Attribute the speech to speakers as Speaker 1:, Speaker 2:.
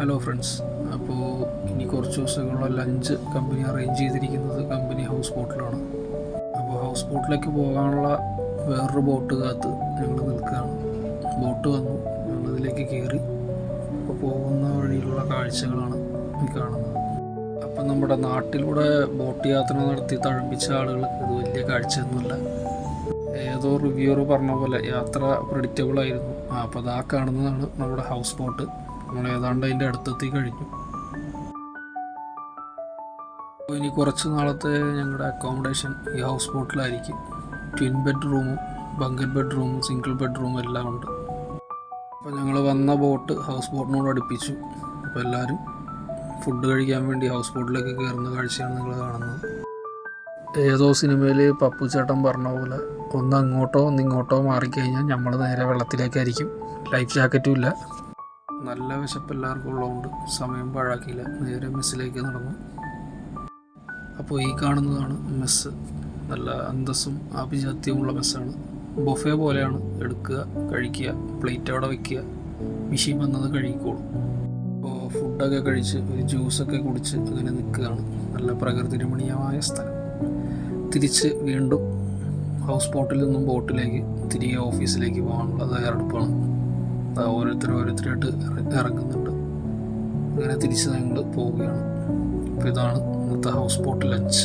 Speaker 1: Hello friends. അപ്പോൾ ഇനി കുറച്ച് ദിവസങ്ങളുള്ള ലഞ്ച് കമ്പനി അറേഞ്ച് ചെയ്തിരിക്കുന്നത് കമ്പനി ഹൗസ് ബോട്ടിലാണ്. അപ്പോൾ ഹൗസ് ബോട്ടിലേക്ക് പോകാനുള്ള വേറൊരു ബോട്ട് കാത്ത് ഞങ്ങൾ നിൽക്കുകയാണ്. ബോട്ട് വന്നു, ഞങ്ങളിതിലേക്ക് കയറി. അപ്പോൾ പോകുന്ന വഴിയിലുള്ള കാഴ്ചകളാണ് ഈ കാണുന്നത്. അപ്പം നമ്മുടെ നാട്ടിലൂടെ ബോട്ട് യാത്ര നടത്തി തഴമ്പിച്ച ആളുകൾക്ക് ഇത് വലിയ കാഴ്ചയൊന്നുമില്ല. ഏതോ റിവ്യൂവർ പറഞ്ഞ പോലെ യാത്ര പ്രെഡിക്റ്റബിൾ ആയിരുന്നു. അപ്പോൾ അതാ കാണുന്നതാണ് നമ്മുടെ ഹൗസ് ബോട്ട്. നമ്മൾ ഏതാണ്ട് അതിൻ്റെ അടുത്തെത്തി കഴിഞ്ഞു. അപ്പോൾ ഇനി കുറച്ച് നാളത്തെ ഞങ്ങളുടെ അക്കോമഡേഷൻ ഈ ഹൗസ് ബോട്ടിലായിരിക്കും. ട്വിൻ ബെഡ്റൂമും ബങ്കറ്റ് ബെഡ്റൂമും സിംഗിൾ ബെഡ്റൂമും എല്ലാം ഉണ്ട്. അപ്പോൾ ഞങ്ങൾ വന്ന ബോട്ട് ഹൗസ് ബോട്ടിനോട് അടുപ്പിച്ചു. അപ്പോൾ എല്ലാവരും ഫുഡ് കഴിക്കാൻ വേണ്ടി ഹൗസ് ബോട്ടിലേക്ക് കയറുന്ന കാഴ്ചയാണ് നിങ്ങൾ കാണുന്നത്. ഏതോ സിനിമയിൽ പപ്പു ചേട്ടൻ പറഞ്ഞ പോലെ ഒന്ന് അങ്ങോട്ടോ ഒന്ന് ഇങ്ങോട്ടോ മാറിക്കഴിഞ്ഞാൽ നമ്മൾ നേരെ വെള്ളത്തിലേക്കായിരിക്കും. ലൈഫ് ജാക്കറ്റും ഇല്ല. നല്ല വിശപ്പ് എല്ലാവർക്കും ഉള്ളതുകൊണ്ട് സമയം പാഴാക്കിയില്ല, നേരെ മെസ്സിലേക്ക് നടന്നു. അപ്പോൾ ഈ കാണുന്നതാണ് മെസ്സ്. നല്ല അന്തസ്സും ആഭിജാത്യമുള്ള മെസ്സാണ്. ബൊഫെ പോലെയാണ്. എടുക്കുക, കഴിക്കുക, പ്ലേറ്റ് അവിടെ വയ്ക്കുക, മെഷീൻ വന്നത് കഴുകിക്കോളും. അപ്പോൾ ഫുഡൊക്കെ കഴിച്ച് ഒരു ജ്യൂസൊക്കെ കുടിച്ച് അങ്ങനെ നിൽക്കുകയാണ്. നല്ല പ്രകൃതി രമണീയമായ സ്ഥലം. തിരിച്ച് വീണ്ടും ഹൗസ് ബോട്ടിൽ നിന്നും ബോട്ടിലേക്ക് തിരികെ ഓഫീസിലേക്ക് പോകാനുള്ള തയ്യാറെടുപ്പാണ്. ഓരോരുത്തരായിട്ട് ഇറങ്ങുന്നുണ്ട്. അങ്ങനെ തിരിച്ച് ഞങ്ങൾ പോവുകയാണ്. അപ്പോൾ ഇതാണ് ഇന്നത്തെ ഹൗസ് ബോട്ട് ലഞ്ച്.